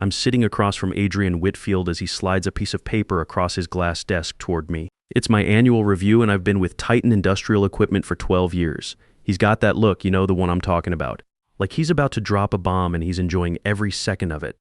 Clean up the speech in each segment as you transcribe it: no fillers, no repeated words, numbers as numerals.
I'm sitting across from Adrian Whitfield as he slides a piece of paper across his glass desk toward me. It's my annual review, and I've been with Titan Industrial Equipment for 12 years. He's got that look, you know, the one I'm talking about. Like he's about to drop a bomb and he's enjoying every second of it.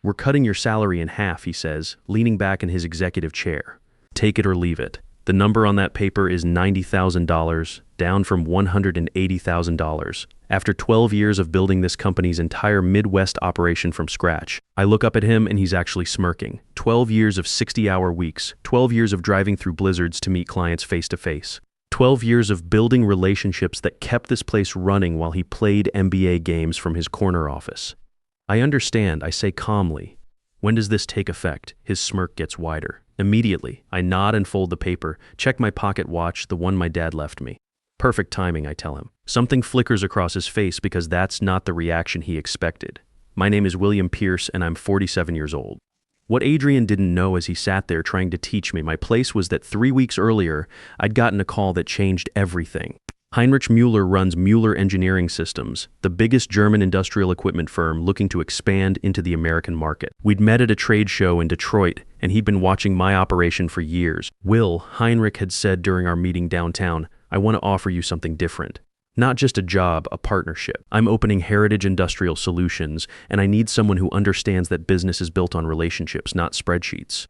"We're cutting your salary in half," he says, leaning back in his executive chair. "Take it or leave it." The number on that paper is $90,000, down from $180,000. After 12 years of building this company's entire Midwest operation from scratch, I look up at him and he's actually smirking. 12 years of 60-hour weeks, 12 years of driving through blizzards to meet clients face to face. 12 years of building relationships that kept this place running while he played NBA games from his corner office. "I understand," I say calmly. "When does this take effect?" His smirk gets wider. "Immediately." I nod and fold the paper, check my pocket watch, the one my dad left me. "Perfect timing," I tell him. Something flickers across his face because that's not the reaction he expected. My name is William Pierce and I'm 47 years old. What Adrian didn't know as he sat there trying to teach me my place was that 3 weeks earlier, I'd gotten a call that changed everything. Heinrich Müller runs Müller Engineering Systems, the biggest German industrial equipment firm looking to expand into the American market. We'd met at a trade show in Detroit, and he'd been watching my operation for years. "Will," Heinrich had said during our meeting downtown, "I want to offer you something different. Not just a job, a partnership. I'm opening Heritage Industrial Solutions, and I need someone who understands that business is built on relationships, not spreadsheets."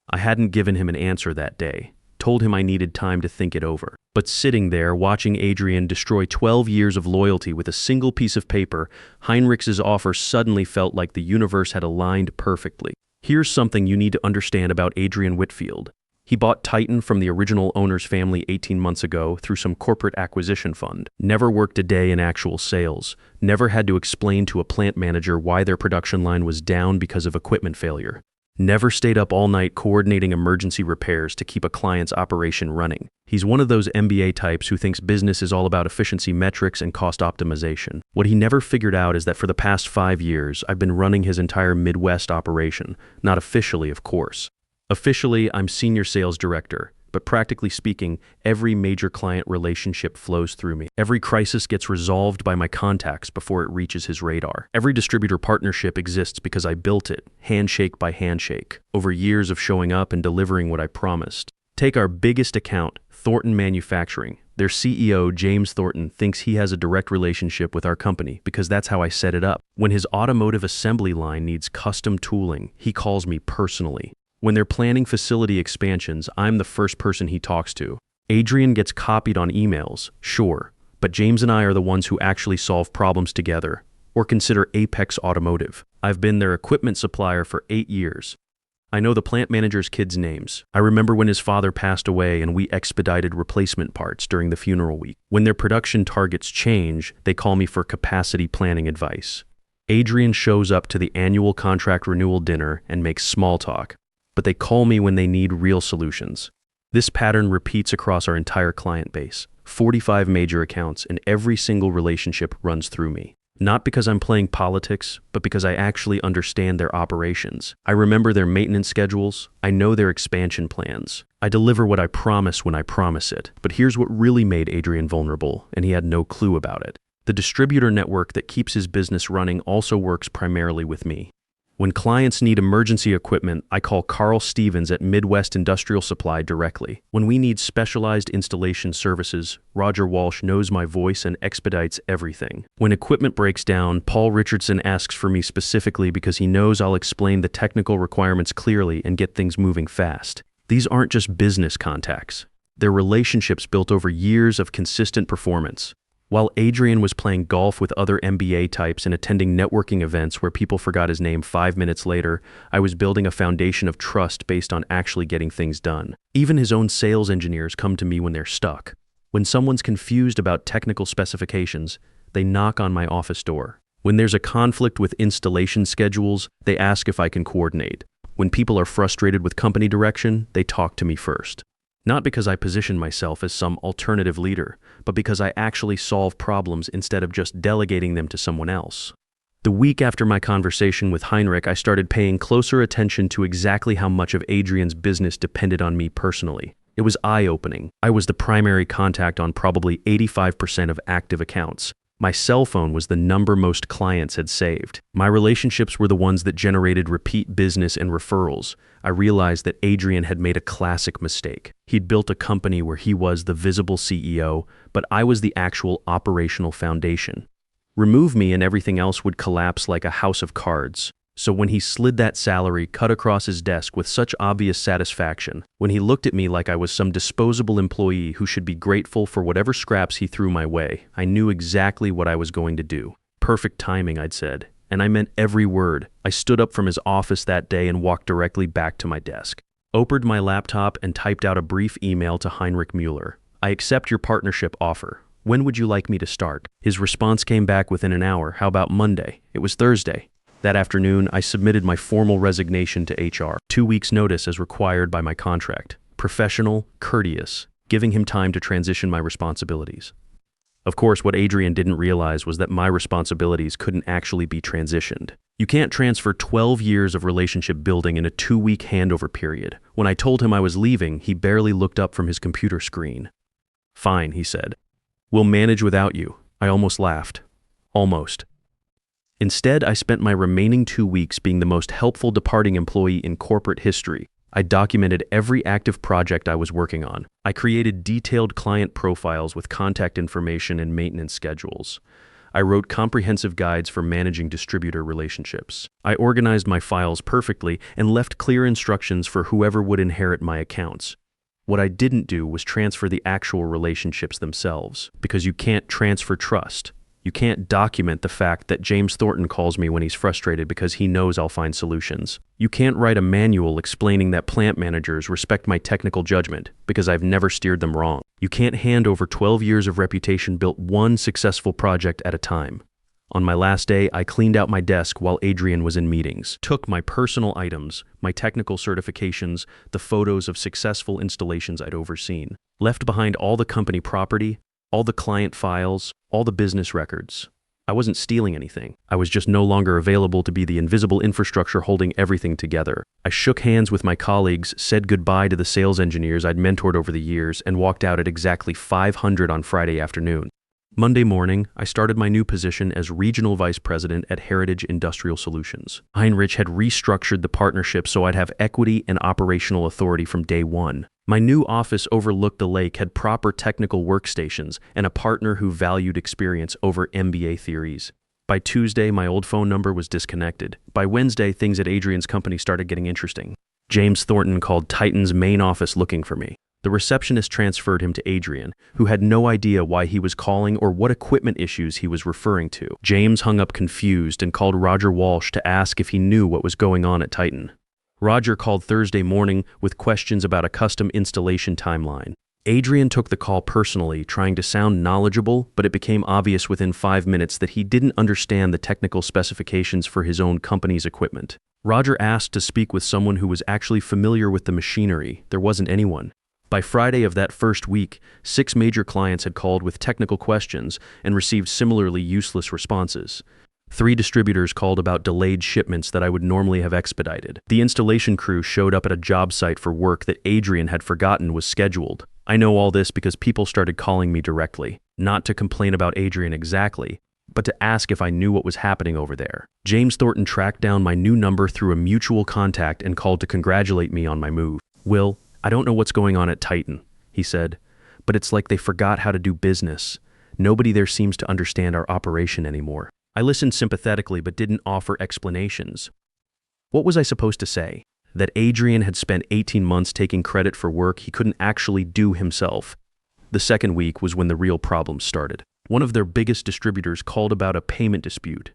I hadn't given him an answer that day. Told him I needed time to think it over. But sitting there, watching Adrian destroy 12 years of loyalty with a single piece of paper, Heinrich's offer suddenly felt like the universe had aligned perfectly. Here's something you need to understand about Adrian Whitfield. He bought Titan from the original owner's family 18 months ago through some corporate acquisition fund. Never worked a day in actual sales. Never had to explain to a plant manager why their production line was down because of equipment failure. Never stayed up all night coordinating emergency repairs to keep a client's operation running. He's one of those MBA types who thinks business is all about efficiency metrics and cost optimization. What he never figured out is that for the past 5 years, I've been running his entire Midwest operation. Not officially, of course. Officially, I'm senior sales director, but practically speaking, every major client relationship flows through me. Every crisis gets resolved by my contacts before it reaches his radar. Every distributor partnership exists because I built it, handshake by handshake, over years of showing up and delivering what I promised. Take our biggest account, Thornton Manufacturing. Their CEO, James Thornton, thinks he has a direct relationship with our company because that's how I set it up. When his automotive assembly line needs custom tooling, he calls me personally. When they're planning facility expansions, I'm the first person he talks to. Adrian gets copied on emails, sure, but James and I are the ones who actually solve problems together, or consider Apex Automotive. I've been their equipment supplier for 8 years. I know the plant manager's kids' names. I remember when his father passed away and we expedited replacement parts during the funeral week. When their production targets change, they call me for capacity planning advice. Adrian shows up to the annual contract renewal dinner and makes small talk. But they call me when they need real solutions. This pattern repeats across our entire client base, 45 major accounts, and every single relationship runs through me. Not because I'm playing politics, but because I actually understand their operations. I remember their maintenance schedules. I know their expansion plans. I deliver what I promise when I promise it. But here's what really made Adrian vulnerable, and he had no clue about it. The distributor network that keeps his business running also works primarily with me. When clients need emergency equipment, I call Carl Stevens at Midwest Industrial Supply directly. When we need specialized installation services, Roger Walsh knows my voice and expedites everything. When equipment breaks down, Paul Richardson asks for me specifically because he knows I'll explain the technical requirements clearly and get things moving fast. These aren't just business contacts. They're relationships built over years of consistent performance. While Adrian was playing golf with other MBA types and attending networking events where people forgot his name 5 minutes later, I was building a foundation of trust based on actually getting things done. Even his own sales engineers come to me when they're stuck. When someone's confused about technical specifications, they knock on my office door. When there's a conflict with installation schedules, they ask if I can coordinate. When people are frustrated with company direction, they talk to me first. Not because I position myself as some alternative leader, but because I actually solve problems instead of just delegating them to someone else. The week after my conversation with Heinrich, I started paying closer attention to exactly how much of Adrian's business depended on me personally. It was eye-opening. I was the primary contact on probably 85% of active accounts. My cell phone was the number most clients had saved. My relationships were the ones that generated repeat business and referrals. I realized that Adrian had made a classic mistake. He'd built a company where he was the visible CEO, but I was the actual operational foundation. Remove me and everything else would collapse like a house of cards. So when he slid that salary cut across his desk with such obvious satisfaction, when he looked at me like I was some disposable employee who should be grateful for whatever scraps he threw my way, I knew exactly what I was going to do. Perfect timing, I'd said, and I meant every word. I stood up from his office that day and walked directly back to my desk, opened my laptop and typed out a brief email to Heinrich Mueller. I accept your partnership offer. When would you like me to start? His response came back within an hour. How about Monday? It was Thursday. That afternoon, I submitted my formal resignation to HR, 2 weeks' notice as required by my contract. Professional, courteous, giving him time to transition my responsibilities. Of course, what Adrian didn't realize was that my responsibilities couldn't actually be transitioned. You can't transfer 12 years of relationship building in a 2-week handover period. When I told him I was leaving, he barely looked up from his computer screen. Fine, he said. We'll manage without you. I almost laughed. Almost. Instead, I spent my remaining 2 weeks being the most helpful departing employee in corporate history. I documented every active project I was working on. I created detailed client profiles with contact information and maintenance schedules. I wrote comprehensive guides for managing distributor relationships. I organized my files perfectly and left clear instructions for whoever would inherit my accounts. What I didn't do was transfer the actual relationships themselves, because you can't transfer trust. You can't document the fact that James Thornton calls me when he's frustrated because he knows I'll find solutions. You can't write a manual explaining that plant managers respect my technical judgment because I've never steered them wrong. You can't hand over 12 years of reputation built one successful project at a time. On my last day, I cleaned out my desk while Adrian was in meetings, took my personal items, my technical certifications, the photos of successful installations I'd overseen, left behind all the company property, all the client files, all the business records. I wasn't stealing anything. I was just no longer available to be the invisible infrastructure holding everything together. I shook hands with my colleagues, said goodbye to the sales engineers I'd mentored over the years, and walked out at exactly 500 on Friday afternoon. Monday morning, I started my new position as Regional Vice President at Heritage Industrial Solutions. Heinrich had restructured the partnership so I'd have equity and operational authority from day one. My new office overlooked the lake, had proper technical workstations, and a partner who valued experience over MBA theories. By Tuesday, my old phone number was disconnected. By Wednesday, things at Adrian's company started getting interesting. James Thornton called Titan's main office looking for me. The receptionist transferred him to Adrian, who had no idea why he was calling or what equipment issues he was referring to. James hung up confused and called Roger Walsh to ask if he knew what was going on at Titan. Roger called Thursday morning with questions about a custom installation timeline. Adrian took the call personally, trying to sound knowledgeable, but it became obvious within 5 minutes that he didn't understand the technical specifications for his own company's equipment. Roger asked to speak with someone who was actually familiar with the machinery. There wasn't anyone. By Friday of that first week, 6 major clients had called with technical questions and received similarly useless responses. 3 distributors called about delayed shipments that I would normally have expedited. The installation crew showed up at a job site for work that Adrian had forgotten was scheduled. I know all this because people started calling me directly, not to complain about Adrian exactly, but to ask if I knew what was happening over there. James Thornton tracked down my new number through a mutual contact and called to congratulate me on my move. "Will, I don't know what's going on at Titan," he said, "but it's like they forgot how to do business. Nobody there seems to understand our operation anymore." I listened sympathetically but didn't offer explanations. What was I supposed to say? That Adrian had spent 18 months taking credit for work he couldn't actually do himself. The second week was when the real problems started. One of their biggest distributors called about a payment dispute.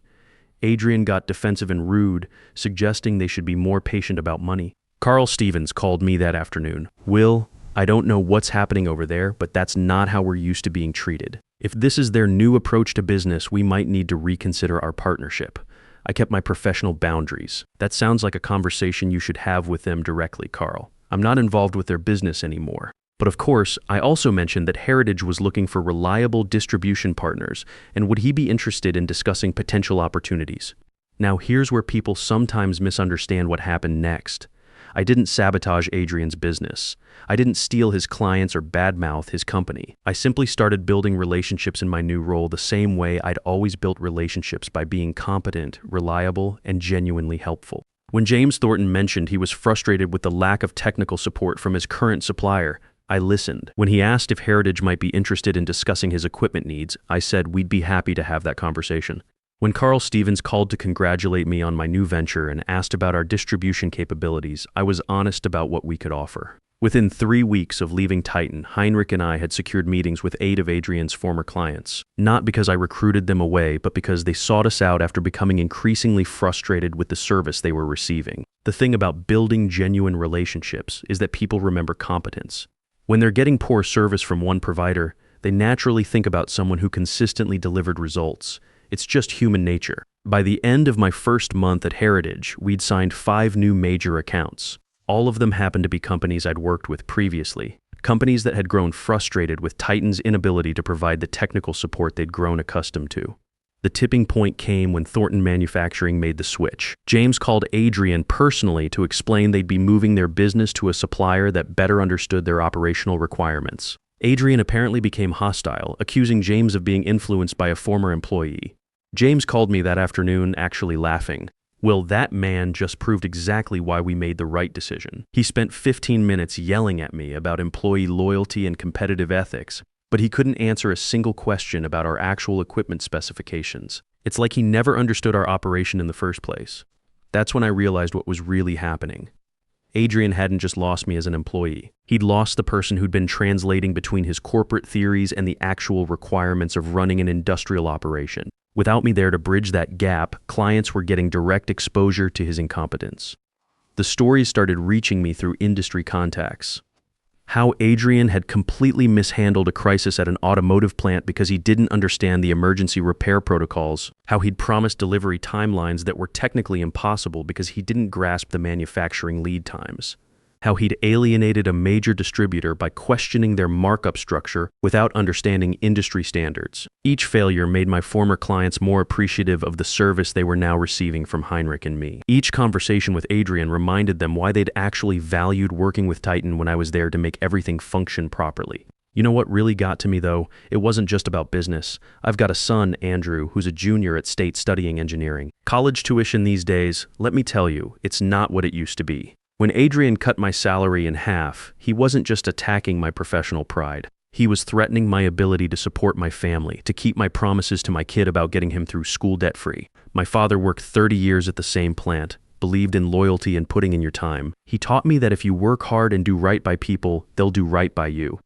Adrian got defensive and rude, suggesting they should be more patient about money. Carl Stevens called me that afternoon. "Will, I don't know what's happening over there, but that's not how we're used to being treated. If this is their new approach to business, we might need to reconsider our partnership." I kept my professional boundaries. "That sounds like a conversation you should have with them directly, Carl. I'm not involved with their business anymore." But of course, I also mentioned that Heritage was looking for reliable distribution partners, and would he be interested in discussing potential opportunities? Now here's where people sometimes misunderstand what happened next. I didn't sabotage Adrian's business. I didn't steal his clients or badmouth his company. I simply started building relationships in my new role the same way I'd always built relationships, by being competent, reliable, and genuinely helpful. When James Thornton mentioned he was frustrated with the lack of technical support from his current supplier, I listened. When he asked if Heritage might be interested in discussing his equipment needs, I said we'd be happy to have that conversation. When Carl Stevens called to congratulate me on my new venture and asked about our distribution capabilities, I was honest about what we could offer. Within 3 weeks of leaving Titan, Heinrich and I had secured meetings with 8 of Adrian's former clients, not because I recruited them away, but because they sought us out after becoming increasingly frustrated with the service they were receiving. The thing about building genuine relationships is that people remember competence. When they're getting poor service from one provider, they naturally think about someone who consistently delivered results. It's just human nature. By the end of my first month at Heritage, we'd signed 5 new major accounts. All of them happened to be companies I'd worked with previously, companies that had grown frustrated with Titan's inability to provide the technical support they'd grown accustomed to. The tipping point came when Thornton Manufacturing made the switch. James called Adrian personally to explain they'd be moving their business to a supplier that better understood their operational requirements. Adrian apparently became hostile, accusing James of being influenced by a former employee. James called me that afternoon, actually laughing. Well, that man just proved exactly why we made the right decision. He spent 15 minutes yelling at me about employee loyalty and competitive ethics, but he couldn't answer a single question about our actual equipment specifications. It's like he never understood our operation in the first place. That's when I realized what was really happening. Adrian hadn't just lost me as an employee. He'd lost the person who'd been translating between his corporate theories and the actual requirements of running an industrial operation. Without me there to bridge that gap, clients were getting direct exposure to his incompetence. The stories started reaching me through industry contacts. How Adrian had completely mishandled a crisis at an automotive plant because he didn't understand the emergency repair protocols. How he'd promised delivery timelines that were technically impossible because he didn't grasp the manufacturing lead times. How he'd alienated a major distributor by questioning their markup structure without understanding industry standards. Each failure made my former clients more appreciative of the service they were now receiving from Heinrich and me. Each conversation with Adrian reminded them why they'd actually valued working with Titan when I was there to make everything function properly. You know what really got to me, though? It wasn't just about business. I've got a son, Andrew, who's a junior at State studying engineering. College tuition these days, let me tell you, it's not what it used to be. When Adrian cut my salary in half, he wasn't just attacking my professional pride. He was threatening my ability to support my family, to keep my promises to my kid about getting him through school debt-free. My father worked 30 years at the same plant, believed in loyalty and putting in your time. He taught me that if you work hard and do right by people, they'll do right by you.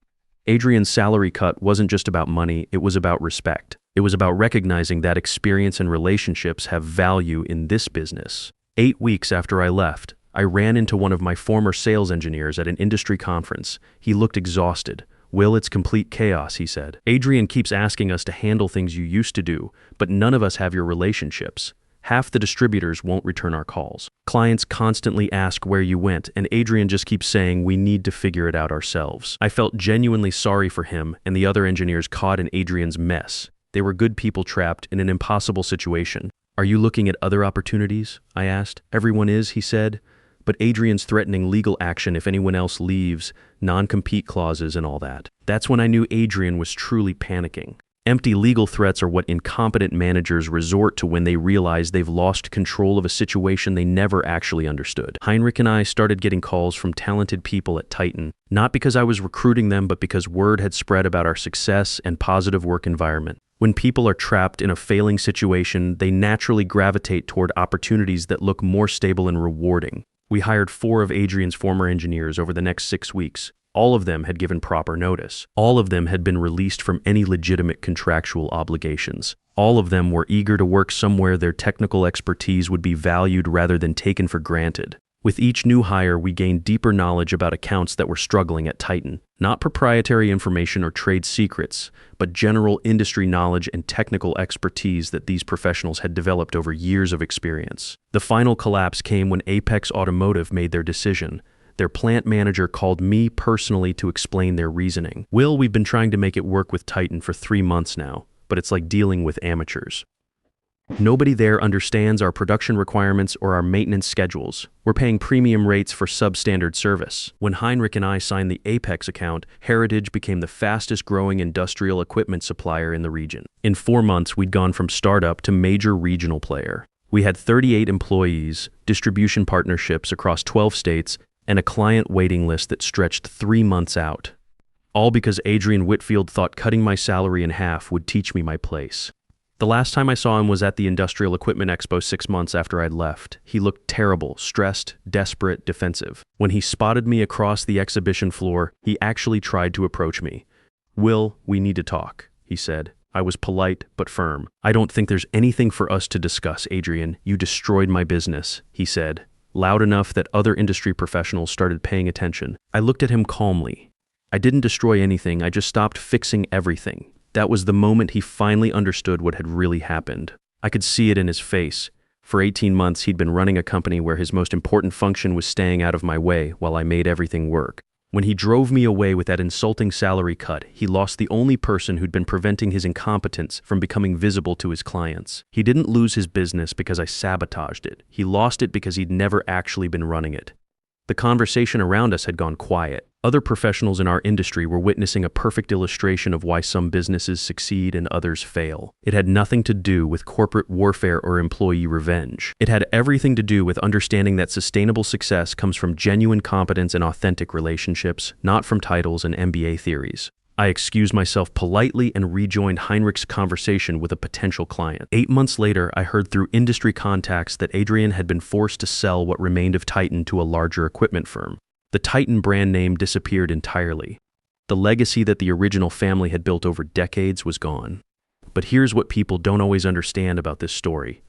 Adrian's salary cut wasn't just about money, it was about respect. It was about recognizing that experience and relationships have value in this business. 8 weeks after I left, I ran into one of my former sales engineers at an industry conference. He looked exhausted. "Will, it's complete chaos," he said. "Adrian keeps asking us to handle things you used to do, but none of us have your relationships. Half the distributors won't return our calls. Clients constantly ask where you went, and Adrian just keeps saying we need to figure it out ourselves." I felt genuinely sorry for him and the other engineers caught in Adrian's mess. They were good people trapped in an impossible situation. "Are you looking at other opportunities?" I asked. "Everyone is," he said. But Adrian's threatening legal action if anyone else leaves, non-compete clauses and all that. That's when I knew Adrian was truly panicking. Empty legal threats are what incompetent managers resort to when they realize they've lost control of a situation they never actually understood. Heinrich and I started getting calls from talented people at Titan, not because I was recruiting them, but because word had spread about our success and positive work environment. When people are trapped in a failing situation, they naturally gravitate toward opportunities that look more stable and rewarding. We hired 4 of Adrian's former engineers over the next 6 weeks. All of them had given proper notice. All of them had been released from any legitimate contractual obligations. All of them were eager to work somewhere their technical expertise would be valued rather than taken for granted. With each new hire, we gained deeper knowledge about accounts that were struggling at Titan. Not proprietary information or trade secrets, but general industry knowledge and technical expertise that these professionals had developed over years of experience. The final collapse came when Apex Automotive made their decision. Their plant manager called me personally to explain their reasoning. "Will, we've been trying to make it work with Titan for 3 months now, but it's like dealing with amateurs." Nobody there understands our production requirements or our maintenance schedules. We're paying premium rates for substandard service. When Heinrich and I signed the Apex account, Heritage became the fastest growing industrial equipment supplier in the region. In 4 months, we'd gone from startup to major regional player. We had 38 employees, distribution partnerships across 12 states, and a client waiting list that stretched 3 months out. All because Adrian Whitfield thought cutting my salary in half would teach me my place. The last time I saw him was at the Industrial Equipment Expo 6 months after I'd left. He looked terrible, stressed, desperate, defensive. When he spotted me across the exhibition floor, he actually tried to approach me. "Will, we need to talk," he said. I was polite but firm. "I don't think there's anything for us to discuss, Adrian. You destroyed my business," he said, loud enough that other industry professionals started paying attention. I looked at him calmly. "I didn't destroy anything, I just stopped fixing everything." That was the moment he finally understood what had really happened. I could see it in his face. For 18 months, he'd been running a company where his most important function was staying out of my way while I made everything work. When he drove me away with that insulting salary cut, he lost the only person who'd been preventing his incompetence from becoming visible to his clients. He didn't lose his business because I sabotaged it. He lost it because he'd never actually been running it. The conversation around us had gone quiet. Other professionals in our industry were witnessing a perfect illustration of why some businesses succeed and others fail. It had nothing to do with corporate warfare or employee revenge. It had everything to do with understanding that sustainable success comes from genuine competence and authentic relationships, not from titles and MBA theories. I excused myself politely and rejoined Heinrich's conversation with a potential client. 8 months later, I heard through industry contacts that Adrian had been forced to sell what remained of Titan to a larger equipment firm. The Titan brand name disappeared entirely. The legacy that the original family had built over decades was gone. But here's what people don't always understand about this story.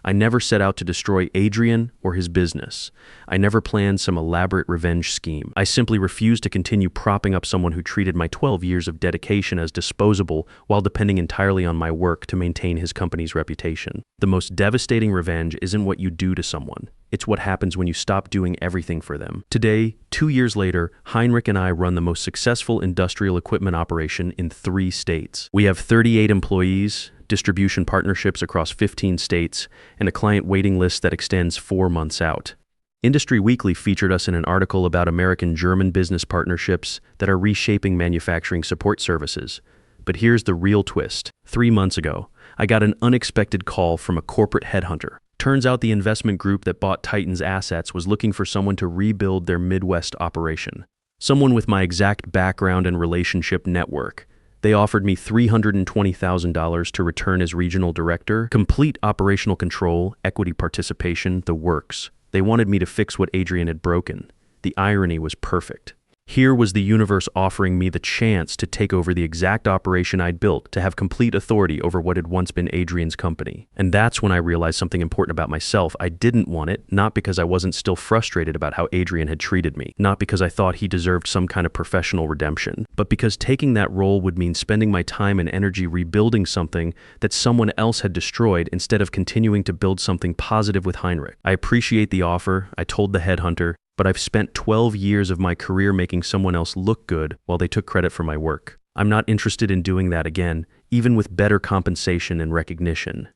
I never set out to destroy Adrian or his business. I never planned some elaborate revenge scheme. I simply refused to continue propping up someone who treated my 12 years of dedication as disposable while depending entirely on my work to maintain his company's reputation. The most devastating revenge isn't what you do to someone. It's what happens when you stop doing everything for them. Today, 2 years later, Heinrich and I run the most successful industrial equipment operation in 3 states. We have 38 employees, distribution partnerships across 15 states, and a client waiting list that extends 4 months out. Industry Weekly featured us in an article about American-German business partnerships that are reshaping manufacturing support services. But here's the real twist. 3 months ago, I got an unexpected call from a corporate headhunter. Turns out the investment group that bought Titan's assets was looking for someone to rebuild their Midwest operation. Someone with my exact background and relationship network. They offered me $320,000 to return as regional director, complete operational control, equity participation, the works. They wanted me to fix what Adrian had broken. The irony was perfect. Here was the universe offering me the chance to take over the exact operation I'd built, to have complete authority over what had once been Adrian's company. And that's when I realized something important about myself. I didn't want it, not because I wasn't still frustrated about how Adrian had treated me, not because I thought he deserved some kind of professional redemption, but because taking that role would mean spending my time and energy rebuilding something that someone else had destroyed instead of continuing to build something positive with Heinrich. I appreciate the offer, I told the headhunter, but I've spent 12 years of my career making someone else look good while they took credit for my work. I'm not interested in doing that again, even with better compensation and recognition.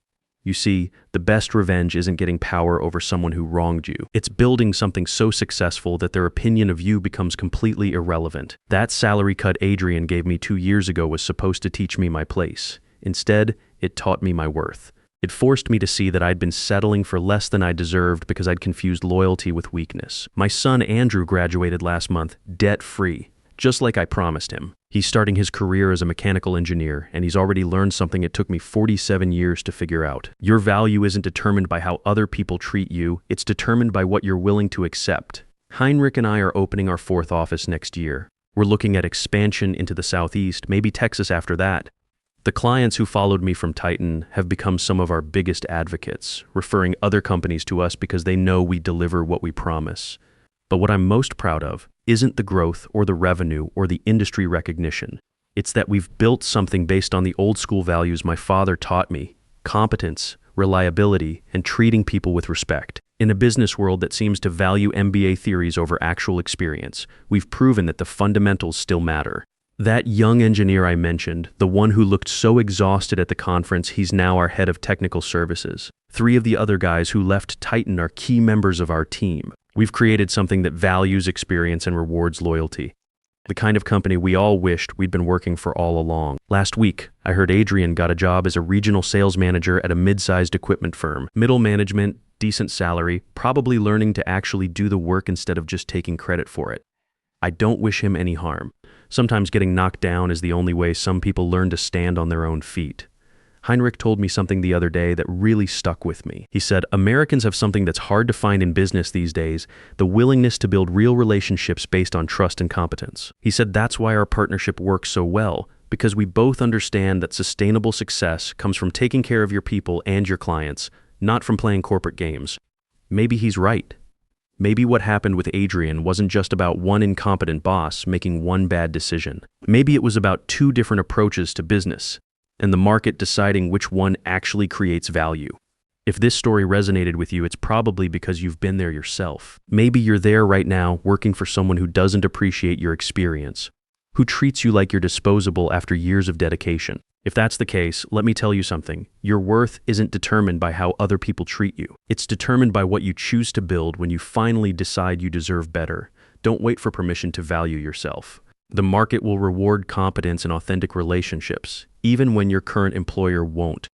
You see, the best revenge isn't getting power over someone who wronged you. It's building something so successful that their opinion of you becomes completely irrelevant. That salary cut Adrian gave me 2 years ago was supposed to teach me my place. Instead, it taught me my worth. It forced me to see that I'd been settling for less than I deserved because I'd confused loyalty with weakness. My son Andrew graduated last month, debt-free, just like I promised him. He's starting his career as a mechanical engineer, and he's already learned something it took me 47 years to figure out. Your value isn't determined by how other people treat you, it's determined by what you're willing to accept. Heinrich and I are opening our 4th office next year. We're looking at expansion into the Southeast, maybe Texas after that. The clients who followed me from Titan have become some of our biggest advocates, referring other companies to us because they know we deliver what we promise. But what I'm most proud of isn't the growth or the revenue or the industry recognition. It's that we've built something based on the old school values my father taught me: competence, reliability, and treating people with respect. In a business world that seems to value MBA theories over actual experience, we've proven that the fundamentals still matter. That young engineer I mentioned, the one who looked so exhausted at the conference, he's now our head of technical services. 3 of the other guys who left Titan are key members of our team. We've created something that values experience and rewards loyalty. The kind of company we all wished we'd been working for all along. Last week, I heard Adrian got a job as a regional sales manager at a mid-sized equipment firm. Middle management, decent salary, probably learning to actually do the work instead of just taking credit for it. I don't wish him any harm. Sometimes getting knocked down is the only way some people learn to stand on their own feet. Heinrich told me something the other day that really stuck with me. He said, Americans have something that's hard to find in business these days, the willingness to build real relationships based on trust and competence. He said that's why our partnership works so well, because we both understand that sustainable success comes from taking care of your people and your clients, not from playing corporate games. Maybe he's right. Maybe what happened with Adrian wasn't just about one incompetent boss making one bad decision. Maybe it was about 2 different approaches to business, and the market deciding which one actually creates value. If this story resonated with you, it's probably because you've been there yourself. Maybe you're there right now working for someone who doesn't appreciate your experience, who treats you like you're disposable after years of dedication. If that's the case, let me tell you something. Your worth isn't determined by how other people treat you. It's determined by what you choose to build when you finally decide you deserve better. Don't wait for permission to value yourself. The market will reward competence and authentic relationships, even when your current employer won't.